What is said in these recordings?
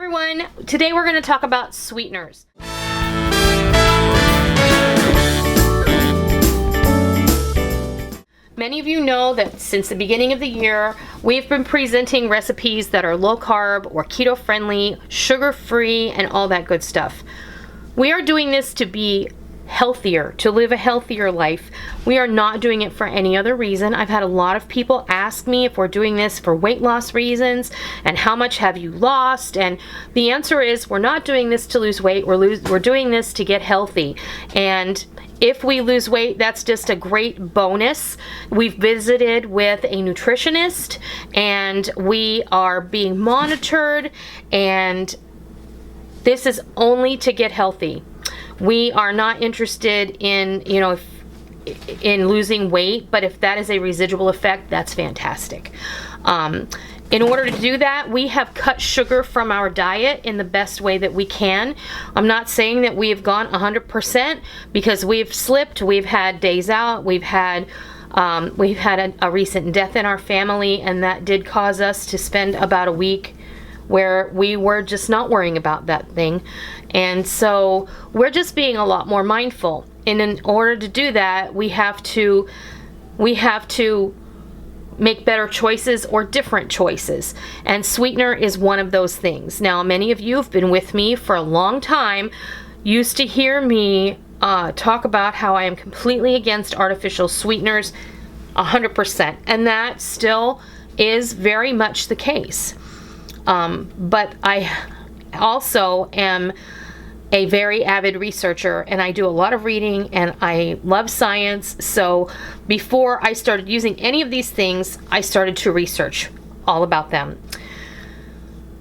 Everyone, today we're going to talk about sweeteners. Many of you know that since the beginning of the year, we've been presenting recipes that are low carb or keto friendly, sugar free, and all that good stuff. We are doing this to be healthier, to live a healthier life. We are not doing it for any other reason. I've had a lot of people ask me if we're doing this for weight loss reasons and how much have you lost, and the answer is we're not doing this to lose weight. We're doing this to get healthy, and if we lose weight, that's just a great bonus. We've visited with a nutritionist and we are being monitored, and this is only to get healthy. We are not interested in, in losing weight, but if that is a residual effect, that's fantastic. In order to do that, we have cut sugar from our diet in the best way that we can. I'm not saying that we have gone 100% because we've slipped, we've had days out, we've had a recent death in our family, and that did cause us to spend about a week where we were just not worrying about that thing. And so we're just being a lot more mindful. And in order to do that, we have to make better choices or different choices. And sweetener is one of those things. Now, many of you have been with me for a long time, used to hear me talk about how I am completely against artificial sweeteners, 100%. And that still is very much the case. But I also am a very avid researcher, and I do a lot of reading, and I love science. So before I started using any of these things, I started to research all about them,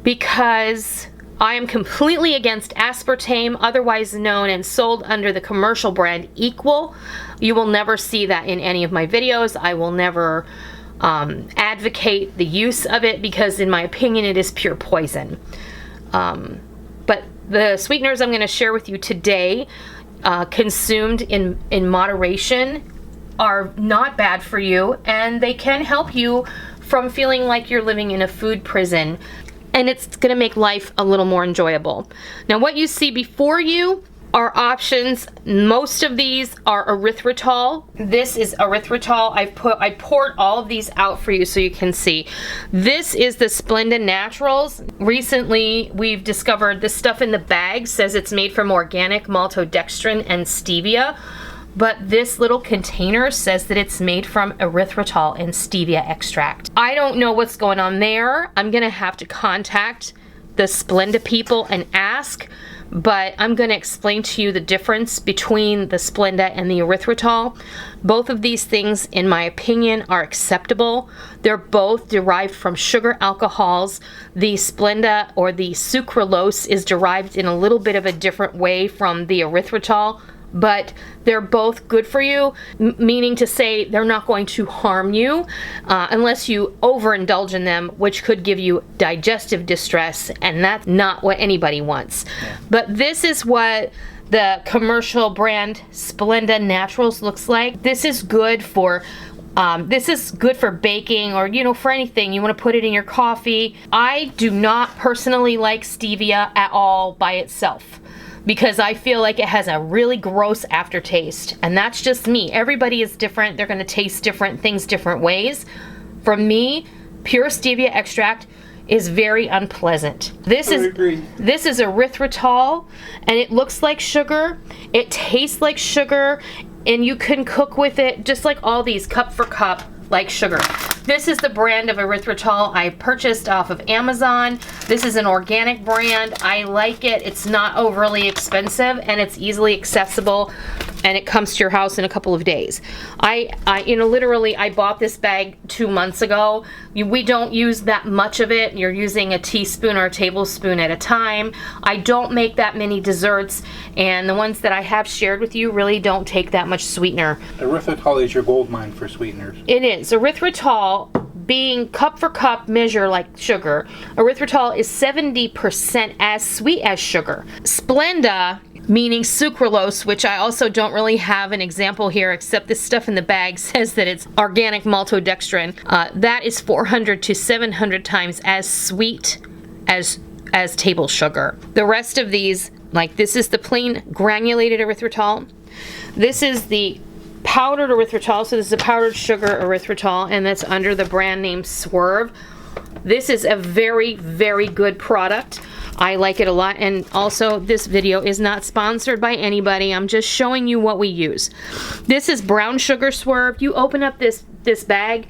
because I am completely against aspartame, otherwise known and sold under the commercial brand Equal. You will never see that in any of my videos. I will never advocate the use of it because, in my opinion, it is pure poison. But the sweeteners I'm going to share with you today, consumed in moderation, are not bad for you, and they can help you from feeling like you're living in a food prison, and it's going to make life a little more enjoyable. Now, what you see before you are options. Most of these are erythritol. This is erythritol. I poured all of these out for you so you can see. This is the Splenda Naturals. Recently, we've discovered this stuff in the bag says it's made from organic maltodextrin and stevia, but this little container says that it's made from erythritol and stevia extract. I don't know what's going on there. I'm gonna have to contact the Splenda people and ask, but I'm going to explain to you the difference between the Splenda and the erythritol. Both of these things, in my opinion, are acceptable. They're both derived from sugar alcohols. The Splenda, or the sucralose, is derived in a little bit of a different way from the erythritol, but they're both good for you, meaning to say they're not going to harm you unless you overindulge in them, which could give you digestive distress, and that's not what anybody wants. Yeah. But this is what the commercial brand Splenda Naturals looks like. This is good for baking, or for anything. You want to put it in your coffee. I do not personally like stevia at all by itself, because I feel like it has a really gross aftertaste, and that's just me. Everybody is different. They're going to taste different things different ways. For me, pure stevia extract is very unpleasant. This is erythritol, and it looks like sugar. It tastes like sugar, and you can cook with it just like all these, cup for cup, like sugar. This is the brand of erythritol I purchased off of Amazon. This is an organic brand. I like it. It's not overly expensive, and it's easily accessible, and it comes to your house in a couple of days. Literally, I bought this bag 2 months ago. We don't use that much of it. You're using a teaspoon or a tablespoon at a time. I don't make that many desserts, and the ones that I have shared with you really don't take that much sweetener. Erythritol is your gold mine for sweeteners. It is. Erythritol, being cup for cup measure like sugar, erythritol is 70% as sweet as sugar. Splenda, meaning sucralose, which I also don't really have an example here, except this stuff in the bag says that it's organic maltodextrin. That is 400 to 700 times as sweet as as table sugar. The rest of these, like this is the plain granulated erythritol. This is the powdered erythritol. So this is a powdered sugar erythritol, and that's under the brand name Swerve. This is a very, very good product. I like it a lot. And also, this video is not sponsored by anybody. I'm just showing you what we use. This is brown sugar Swerve. You open up this bag.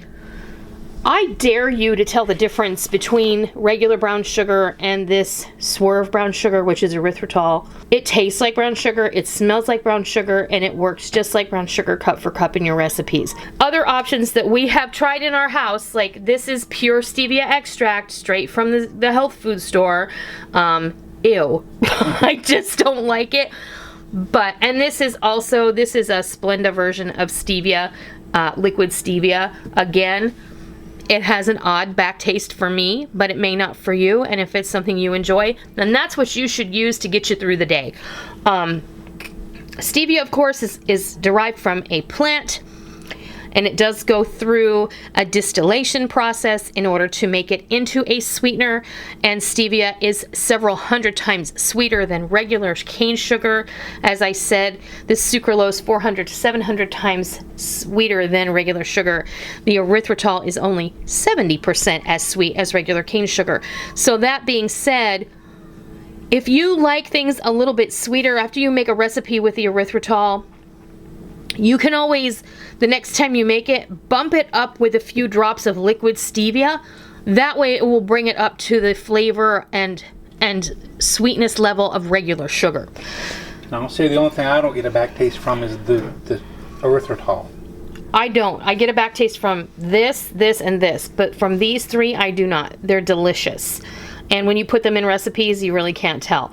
I dare you to tell the difference between regular brown sugar and this Swerve brown sugar, which is erythritol. It tastes like brown sugar, it smells like brown sugar, and it works just like brown sugar cup for cup in your recipes. Other options that we have tried in our house, like this is pure stevia extract straight from the health food store. Ew. I just don't like it. But, and this is a Splenda version of stevia, liquid stevia. Again, it has an odd back taste for me, but it may not for you. And if it's something you enjoy, then that's what you should use to get you through the day. Stevia, of course, is derived from a plant, and it does go through a distillation process in order to make it into a sweetener. And stevia is several hundred times sweeter than regular cane sugar. As I said, the sucralose 400 to 700 times sweeter than regular sugar. The erythritol is only 70% as sweet as regular cane sugar. So that being said, if you like things a little bit sweeter, after you make a recipe with the erythritol, you can always, the next time you make it, bump it up with a few drops of liquid stevia. That way it will bring it up to the flavor and sweetness level of regular sugar. Now, I'll say the only thing I don't get a back taste from is the erythritol. I don't. I get a back taste from this, and this. But from these three, I do not. They're delicious. And when you put them in recipes, you really can't tell.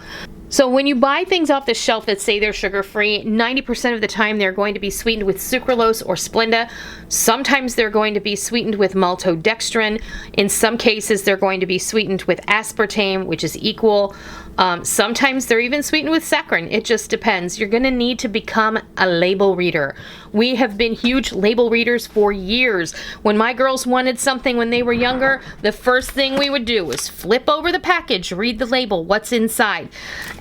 So when you buy things off the shelf that say they're sugar-free, 90% of the time they're going to be sweetened with sucralose or Splenda. Sometimes they're going to be sweetened with maltodextrin. In some cases, they're going to be sweetened with aspartame, which is equal. Sometimes they're even sweetened with saccharin. It just depends. You're going to need to become a label reader. We have been huge label readers for years. When my girls wanted something when they were younger, the first thing we would do was flip over the package, read the label, what's inside.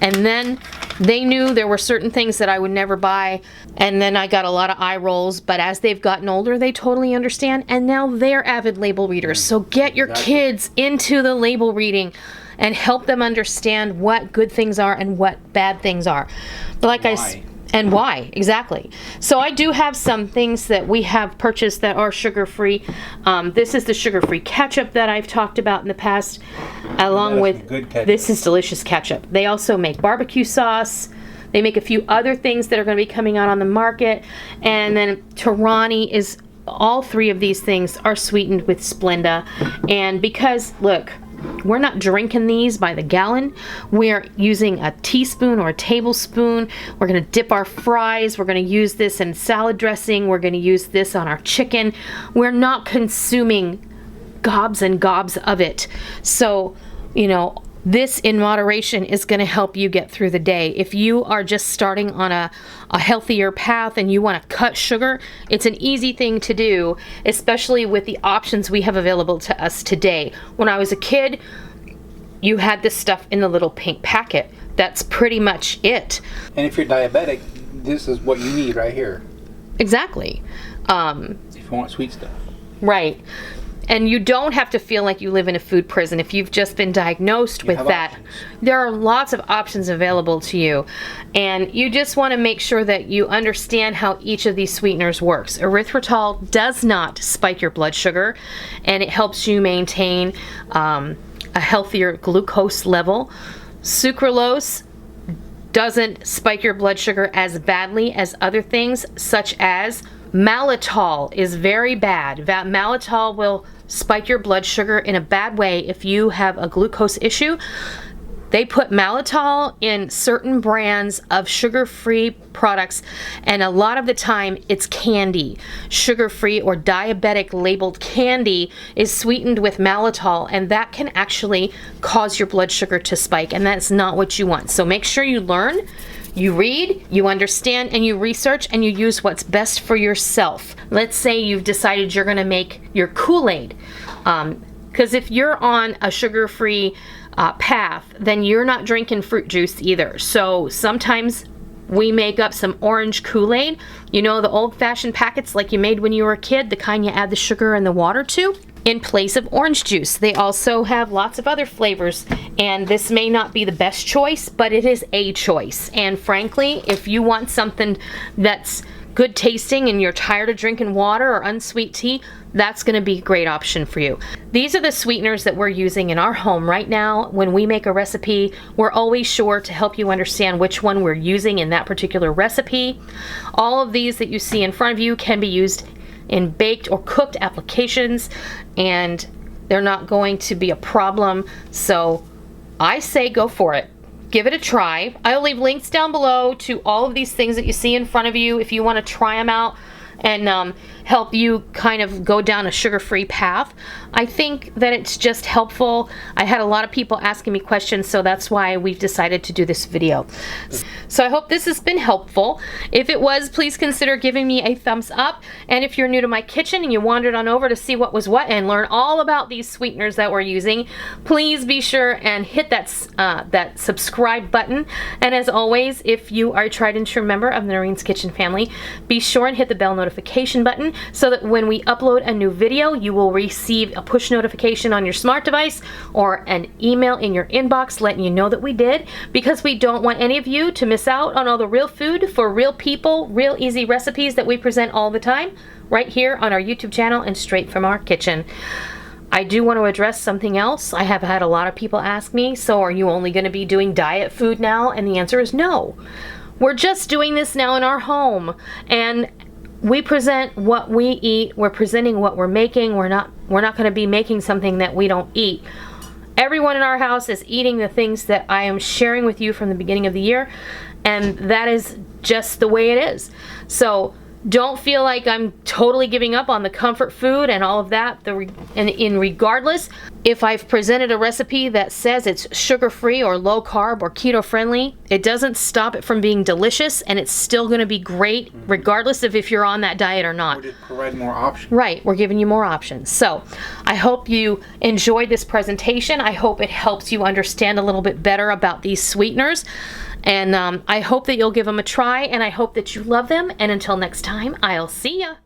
And then they knew there were certain things that I would never buy. And then I got a lot of eye rolls. But as they've gotten older, they totally understand. And now they're avid label readers. So get your kids into the label reading and help them understand what good things are and what bad things are. But and why, exactly. So I do have some things that we have purchased that are sugar-free. This is the sugar-free ketchup that I've talked about in the past, along with, this is delicious ketchup. They also make barbecue sauce. They make a few other things that are going to be coming out on the market. And then Torani is, all three of these things are sweetened with Splenda. And because, look, we're not drinking these by the gallon. We're using a teaspoon or a tablespoon. We're going to dip our fries. We're going to use this in salad dressing. We're going to use this on our chicken. We're not consuming gobs and gobs of it. So, you know, this in moderation is going to help you get through the day. If you are just starting on a healthier path and you want to cut sugar, it's an easy thing to do, especially with the options we have available to us today. When I was a kid, you had this stuff in the little pink packet. That's pretty much it. And if you're diabetic, this is what you need right here. Exactly. If you want sweet stuff. Right. And you don't have to feel like you live in a food prison if you've just been diagnosed with that. Options. There are lots of options available to you. And you just want to make sure that you understand how each of these sweeteners works. Erythritol does not spike your blood sugar, and it helps you maintain a healthier glucose level. Sucralose doesn't spike your blood sugar as badly as other things, such as maltitol is very bad. Maltitol will spike your blood sugar in a bad way if you have a glucose issue. They put maltitol in certain brands of sugar-free products, and a lot of the time it's candy. Sugar-free or diabetic labeled candy is sweetened with maltitol, and that can actually cause your blood sugar to spike, and that's not what you want. So make sure you learn, you read, you understand, and you research, and you use what's best for yourself. Let's say you've decided you're going to make your Kool-Aid. Because if you're on a sugar-free path, then you're not drinking fruit juice either. So sometimes we make up some orange Kool-Aid. You know, the old-fashioned packets like you made when you were a kid, the kind you add the sugar and the water to, in place of orange juice. They also have lots of other flavors, and this may not be the best choice, but it is a choice. And frankly, if you want something that's good tasting and you're tired of drinking water or unsweet tea, that's going to be a great option for you. These are the sweeteners that we're using in our home right now. When we make a recipe, we're always sure to help you understand which one we're using in that particular recipe. All of these that you see in front of you can be used in baked or cooked applications, and they're not going to be a problem. So I say go for it. Give it a try. I'll leave links down below to all of these things that you see in front of you if you want to try them out and help you kind of go down a sugar-free path. I think that it's just helpful. I had a lot of people asking me questions, so that's why we've decided to do this video. So I hope this has been helpful. If it was, please consider giving me a thumbs up. And if you're new to my kitchen and you wandered on over to see what was what and learn all about these sweeteners that we're using, please be sure and hit that subscribe button. And as always, if you are a tried and true member of the Noreen's Kitchen family, be sure and hit the bell notification button so that when we upload a new video, you will receive a push notification on your smart device or an email in your inbox letting you know that we did, because we don't want any of you to miss out on all the real food for real people, real easy recipes that we present all the time right here on our YouTube channel and straight from our kitchen. I do want to address something else. I have had a lot of people ask me, so are you only going to be doing diet food now? And the answer is no. We're just doing this now in our home, and we present what we eat. We're presenting what we're making. We're not going to be making something that we don't eat. Everyone in our house is eating the things that I am sharing with you from the beginning of the year, and that is just the way it is. So don't feel like I'm totally giving up on the comfort food and all of that. Regardless, if I've presented a recipe that says it's sugar-free or low-carb or keto-friendly, it doesn't stop it from being delicious, and it's still going to be great regardless of if you're on that diet or not. We're just providing more options. Right, we're giving you more options. So I hope you enjoyed this presentation. I hope it helps you understand a little bit better about these sweeteners. And I hope that you'll give them a try, and I hope that you love them. And until next time, I'll see ya.